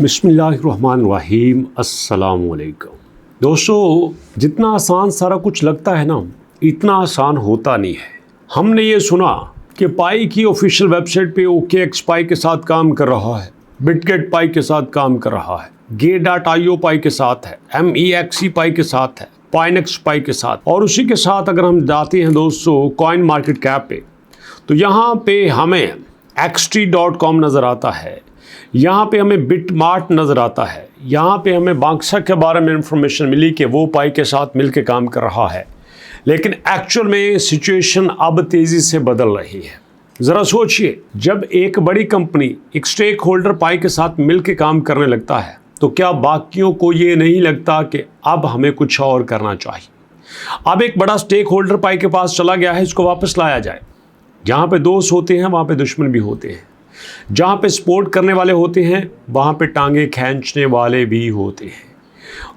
बिस्मिल्लाहिर्रहमानिर्रहीम अस्सलाम वालेकुम। दोस्तों, जितना आसान सारा कुछ लगता है ना, इतना आसान होता नहीं है। हमने ये सुना कि पाई की ऑफिशियल वेबसाइट पे OKX पाई के साथ काम कर रहा है, बिटगेट पाई के साथ काम कर रहा है, Get.io पाई के साथ है, MEXC पाई के साथ है, Pionex पाई के साथ, और उसी के साथ अगर हम जाते हैं दोस्तों कॉइन मार्केट कैप पे, तो यहाँ पे हमें XT.com नज़र आता है, यहाँ पे हमें बिटमार्ट नज़र आता है, यहाँ पे हमें बांक्सा के बारे में इंफॉर्मेशन मिली कि वो पाई के साथ मिलकर काम कर रहा है। लेकिन एक्चुअल में सिचुएशन अब तेज़ी से बदल रही है। ज़रा सोचिए, जब एक बड़ी कंपनी एक स्टेक होल्डर पाई के साथ मिलकर काम करने लगता है तो क्या बाकियों को ये नहीं लगता कि अब हमें कुछ और करना चाहिए। अब एक बड़ा स्टेक होल्डर पाई के पास चला गया है, इसको वापस लाया जाए। जहाँ पे दोस्त होते हैं वहाँ पे दुश्मन भी होते हैं, जहाँ पे सपोर्ट करने वाले होते हैं वहाँ पे टांगे खींचने वाले भी होते हैं।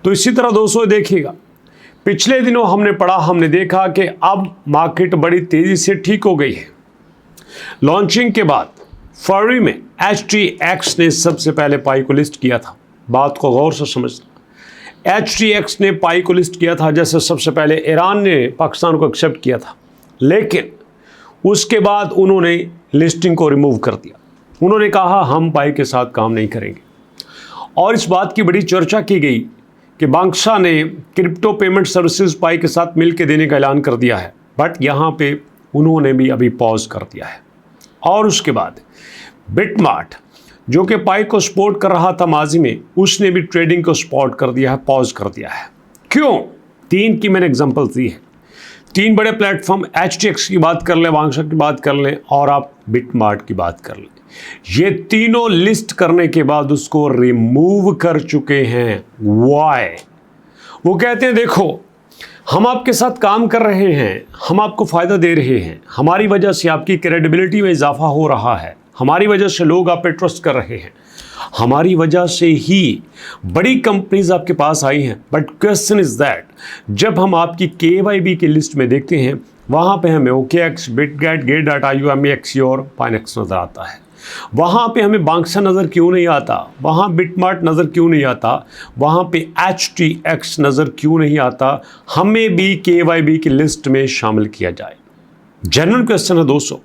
तो इसी तरह दोस्तों देखिएगा, पिछले दिनों हमने देखा कि अब मार्केट बड़ी तेज़ी से ठीक हो गई है। लॉन्चिंग के बाद फरवरी में HTX ने सबसे पहले पाई को लिस्ट किया था। बात को गौर से समझना, HTX ने पाई को लिस्ट किया था जैसे सबसे पहले ईरान ने पाकिस्तान को एक्सेप्ट किया था, लेकिन उसके बाद उन्होंने लिस्टिंग को रिमूव कर दिया। उन्होंने कहा हम पाई के साथ काम नहीं करेंगे। और इस बात की बड़ी चर्चा की गई कि बांक्सा ने क्रिप्टो पेमेंट सर्विसेज पाई के साथ मिलकर देने का ऐलान कर दिया है, बट यहाँ पे उन्होंने भी अभी पॉज कर दिया है। और उसके बाद बिटमार्ट जो कि पाई को सपोर्ट कर रहा था माजी में, उसने भी ट्रेडिंग को सपोर्ट कर दिया है, पॉज कर दिया है। क्यों? 3 की मैंने एग्जांपल दी है। 3 बड़े प्लेटफॉर्म, HTX की बात कर लें, बांक्सा की बात कर लें और आप बिटमार्ट की बात कर लें, ये तीनों लिस्ट करने के बाद उसको रिमूव कर चुके हैं। वाई? वो कहते हैं देखो, हम आपके साथ काम कर रहे हैं, हम आपको फ़ायदा दे रहे हैं, हमारी वजह से आपकी क्रेडिबिलिटी में इजाफा हो रहा है, हमारी वजह से लोग आप पे ट्रस्ट कर रहे हैं, हमारी वजह से ही बड़ी कंपनीज आपके पास आई हैं। बट क्वेश्चन इज दैट जब हम आपकी KYB की लिस्ट में देखते हैं, वहाँ पे हमें OKX, बिटगेट, Get.io, MEXC और Pionex नज़र आता है। वहाँ पे हमें बांक्सा नज़र क्यों नहीं आता, वहाँ बिटमार्ट नज़र क्यों नहीं आता, वहाँ पे HTX नज़र क्यों नहीं आता। हमें भी KYB की लिस्ट में शामिल किया जाए। जनरल क्वेश्चन है दोस्तों।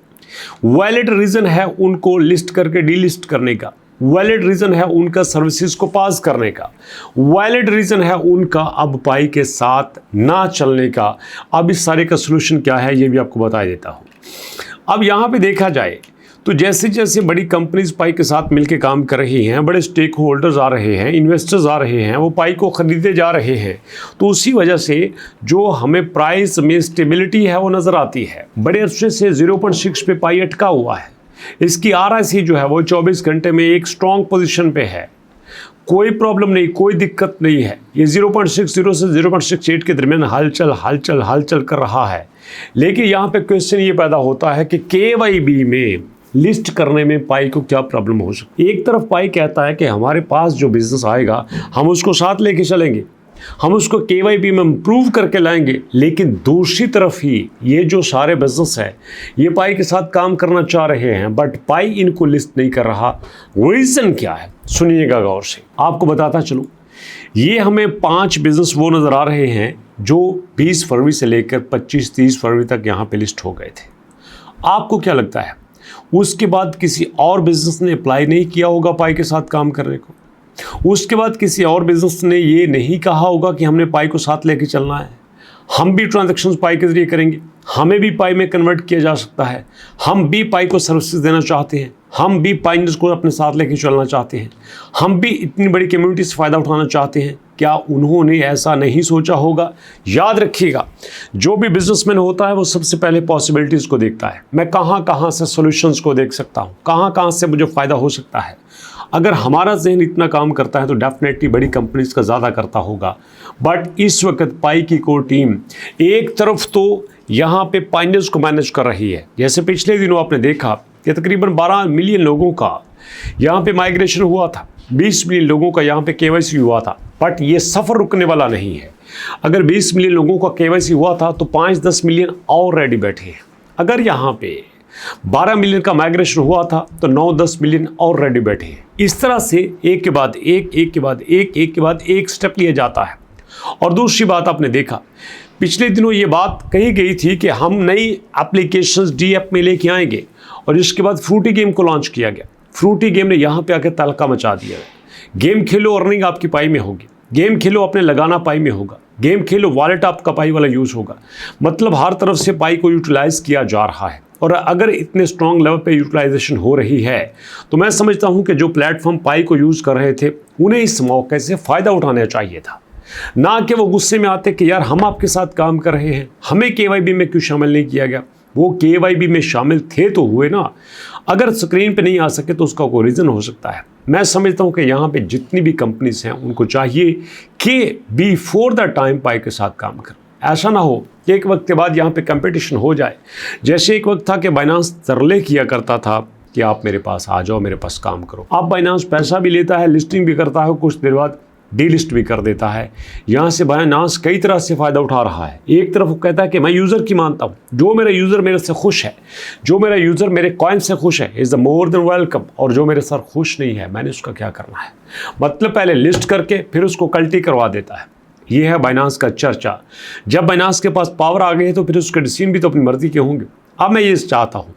वैलिड रीज़न है उनको लिस्ट करके डीलिस्ट करने का, वैलिड रीज़न है उनका सर्विसेज को पास करने का, वैलिड रीज़न है उनका अब पाई के साथ ना चलने का। अब इस सारे का सलूशन क्या है ये भी आपको बता देता हूँ। अब यहाँ पे देखा जाए तो जैसे जैसे बड़ी कंपनीज पाई के साथ मिलकर काम कर रही हैं, बड़े स्टेक होल्डर्स आ रहे हैं, इन्वेस्टर्स आ रहे हैं, वो पाई को ख़रीदे जा रहे हैं, तो उसी वजह से जो हमें प्राइस में स्टेबिलिटी है वो नज़र आती है। बड़े अरसे से 0.6 पे पाई अटका हुआ है। इसकी RSI जो है वो 24 घंटे में एक स्ट्रॉन्ग पोजीशन पे है, कोई प्रॉब्लम नहीं, कोई दिक्कत नहीं है। ये 0.60 से 0.68 के दरमियान हलचल कर रहा है। लेकिन यहाँ पे क्वेश्चन ये पैदा होता है कि KYB में लिस्ट करने में पाई को क्या प्रॉब्लम हो सकती है। एक तरफ पाई कहता है कि हमारे पास जो बिजनेस आएगा हम उसको साथ लेके चलेंगे, हम उसको KYB में इम्प्रूव करके लाएंगे, लेकिन दूसरी तरफ ही ये जो सारे बिजनेस है ये पाई के साथ काम करना चाह रहे हैं, बट पाई इनको लिस्ट नहीं कर रहा। रीज़न क्या है सुनिएगा गौर से, आपको बताता चलूँ। ये हमें 5 बिजनेस वो नज़र आ रहे हैं जो 20 फरवरी से लेकर 25-30 फरवरी तक यहाँ पे लिस्ट हो गए थे। आपको क्या लगता है उसके बाद किसी और बिजनेस ने अप्लाई नहीं किया होगा पाई के साथ काम करने को? उसके बाद किसी और बिजनेस ने ये नहीं कहा होगा कि हमने पाई को साथ लेके चलना है, हम भी ट्रांजैक्शंस पाई के जरिए करेंगे, हमें भी पाई में कन्वर्ट किया जा सकता है, हम भी पाई को सर्विसेज देना चाहते हैं, हम भी पाइनर्स को अपने साथ लेके चलना चाहते हैं, हम भी इतनी बड़ी कम्युनिटी से फ़ायदा उठाना चाहते हैं। क्या उन्होंने ऐसा नहीं सोचा होगा? याद रखिएगा, जो भी बिजनेसमैन होता है वो सबसे पहले पॉसिबिलिटीज़ को देखता है। मैं कहाँ कहाँ से सॉल्यूशंस को देख सकता हूँ, कहाँ कहाँ से मुझे फ़ायदा हो सकता है। अगर हमारा जहन इतना काम करता है तो डेफिनेटली बड़ी कंपनीज का ज़्यादा करता होगा। बट इस वक्त पाई की कोर टीम एक तरफ तो यहाँ पे पाइनर्स को मैनेज कर रही है। जैसे पिछले दिनों आपने देखा कि तकरीबन 12 मिलियन लोगों का यहाँ पे माइग्रेशन हुआ था, 20 मिलियन लोगों का यहाँ पे KYC हुआ था। बट ये सफ़र रुकने वाला नहीं है। अगर 20 मिलियन लोगों का KYC हुआ था तो 5-10 मिलियन और रेडी बैठे हैं। अगर यहाँ पे 12 मिलियन का माइग्रेशन हुआ था तो 9-10 मिलियन और रेडी बैठे हैं। इस तरह से एक के बाद एक के बाद एक के बाद एक स्टेप लिया जाता है। और दूसरी बात आपने देखा, पिछले दिनों ये बात कही गई थी कि हम नई एप्लीकेशंस DApp में लेके आएंगे, और इसके बाद फ्रूटी गेम को लॉन्च किया गया। फ्रूटी गेम ने यहाँ पे आके तहलका मचा दिया। गेम खेलो, अर्निंग आपकी पाई में होगी। गेम खेलो, अपने लगाना पाई में होगा। गेम खेलो, वॉलेट आपका पाई वाला यूज़ होगा। मतलब हर तरफ से पाई को यूटिलाइज़ किया जा रहा है। और अगर इतने स्ट्रॉन्ग लेवल पे यूटिलाइजेशन हो रही है तो मैं समझता हूँ कि जो प्लेटफॉर्म पाई को यूज़ कर रहे थे उन्हें इस मौके से फ़ायदा उठाना चाहिए था, ना कि वो गुस्से में आते कि यार हम आपके साथ काम कर रहे हैं, हमें KYB में क्यों शामिल नहीं किया गया। वो KYB में शामिल थे तो हुए ना, अगर स्क्रीन पे नहीं आ सके तो उसका कोई रीज़न हो सकता है। मैं समझता हूँ कि यहाँ पे जितनी भी कंपनीज हैं उनको चाहिए कि बिफोर द टाइम पाई के साथ काम करें। ऐसा ना हो कि एक वक्त के बाद यहाँ पे कंपटीशन हो जाए। जैसे एक वक्त था कि बाइनांस तरले किया करता था कि आप मेरे पास आ जाओ, मेरे पास काम करो। अब बाइनांस पैसा भी लेता है, लिस्टिंग भी करता है, कुछ देर बाद डीलिस्ट भी कर देता है। यहाँ से बाइनांस कई तरह से फ़ायदा उठा रहा है। एक तरफ वो कहता है कि मैं यूज़र की मानता हूँ, जो मेरा यूज़र मेरे से खुश है, जो मेरा यूज़र मेरे कॉइन से खुश है, is the more than welcome. और जो मेरे साथ खुश नहीं है, मैंने उसका क्या करना है। मतलब पहले लिस्ट करके फिर उसको कल्टी करवा देता है। ये है बाइनांस का चर्चा। जब बाइनांस के पास पावर आ गई है तो फिर उसके डिसीजन भी तो अपनी मर्जी के होंगे। अब मैं ये चाहता हूँ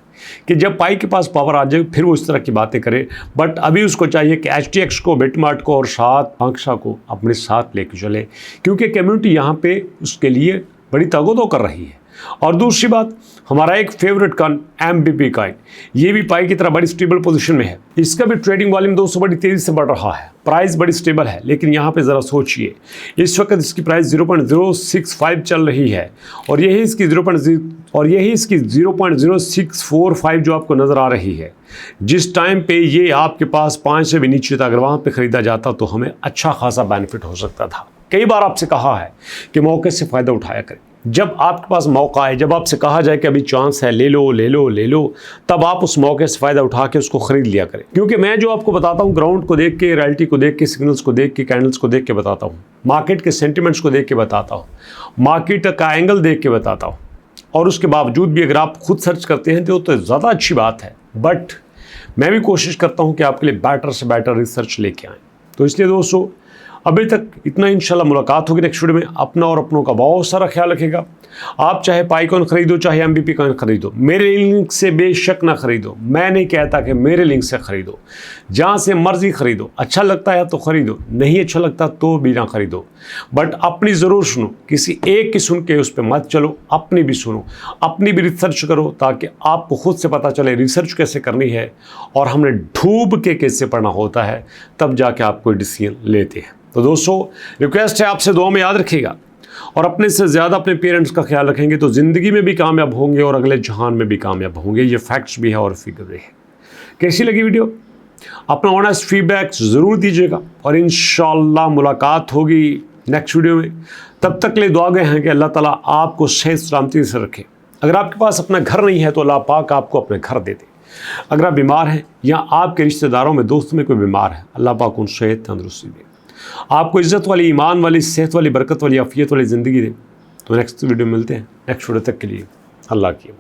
कि जब पाई के पास पावर आ जाए फिर वो इस तरह की बातें करे, बट अभी उसको चाहिए कि HTX को, बिटमार्ट को और साथ आंक्षा को अपने साथ लेके चले, क्योंकि कम्युनिटी यहाँ पे उसके लिए बड़ी तगोदो कर रही है। और दूसरी बात, हमारा एक फेवरेट कॉइन MBP कॉइन, ये भी पाई की तरह बड़ी स्टेबल पोजीशन में है। इसका भी ट्रेडिंग वॉल्यूम दोस्तों बड़ी तेज़ी से बढ़ रहा है, प्राइस बड़ी स्टेबल है। लेकिन यहाँ पे ज़रा सोचिए, इस वक्त इसकी प्राइस 0.065 चल रही है, और यही इसकी 0.0645 जो आपको नज़र आ रही है। जिस टाइम पे ये आपके पास 5 से भी नीचे था, अगर वहाँ पे ख़रीदा जाता तो हमें अच्छा खासा बेनिफिट हो सकता था। कई बार आपसे कहा है कि मौके से फ़ायदा उठाया करें। जब आपके पास मौका आए, जब आपसे कहा जाए कि अभी चांस है, ले लो ले लो ले लो, तब आप उस मौके से फ़ायदा उठा के उसको ख़रीद लिया करें। क्योंकि मैं जो आपको बताता हूँ, ग्राउंड को देख के, रियलिटी को देख के, सिग्नल्स को देख के, कैंडल्स को देख के बताता हूँ, मार्केट के सेंटिमेंट्स को देख के बताता हूँ, मार्केट का एंगल देख के बताता हूँ। और उसके बावजूद भी अगर आप खुद सर्च करते हैं तो ज़्यादा अच्छी बात है। बट मैं भी कोशिश करता हूँ कि आपके लिए बेटर से बेटर रिसर्च लेके आएँ। तो इसलिए दोस्तों अभी तक इतना, इंशाल्लाह मुलाकात होगी नेक्स्ट वीडियो में। अपना और अपनों का बहुत सारा ख्याल रखेगा। आप चाहे पाई कॉइन खरीदो, चाहे MBP कॉइन खरीदो, मेरे लिंक से बेशक ना खरीदो। मैं नहीं कहता कि मेरे लिंक से खरीदो, जहाँ से मर्जी खरीदो। अच्छा लगता है तो खरीदो, नहीं अच्छा लगता तो भी ना खरीदो। बट अपनी ज़रूर सुनो, किसी एक की सुन के उस पर मत चलो, अपनी भी सुनो, अपनी भी रिसर्च करो, ताकि आपको खुद से पता चले रिसर्च कैसे करनी है और हमने डूब के कैसे पढ़ना होता है, तब जाके आप कोई डिसीजन लेते हैं। तो दोस्तों रिक्वेस्ट है आपसे, दुआ में याद रखिएगा और अपने से ज़्यादा अपने पेरेंट्स का ख्याल रखेंगे तो ज़िंदगी में भी कामयाब होंगे और अगले जहान में भी कामयाब होंगे। ये फैक्ट्स भी है और फिगर भी है। कैसी लगी वीडियो? अपना ऑनेस्ट फीडबैक ज़रूर दीजिएगा और इंशाअल्लाह मुलाकात होगी नेक्स्ट वीडियो में। तब तक ले दुआ गए हैं कि अल्लाह ताला आपको सेहत सलामती से रखे। अगर आपके पास अपना घर नहीं है तो अल्लाह पाक आपको अपने घर दे दे। अगर आप बीमार हैं या आपके रिश्तेदारों में, दोस्तों में कोई बीमार है, अल्लाह पाक उन सेहत तंदुरुस्ती दे, आपको इज़्ज़त वाली, ईमान वाली, सेहत वाली, बरकत वाली, आफियत वाली ज़िंदगी दे। तो नेक्स्ट वीडियो मिलते हैं। नेक्स्ट वीडियो तक के लिए अल्लाह की।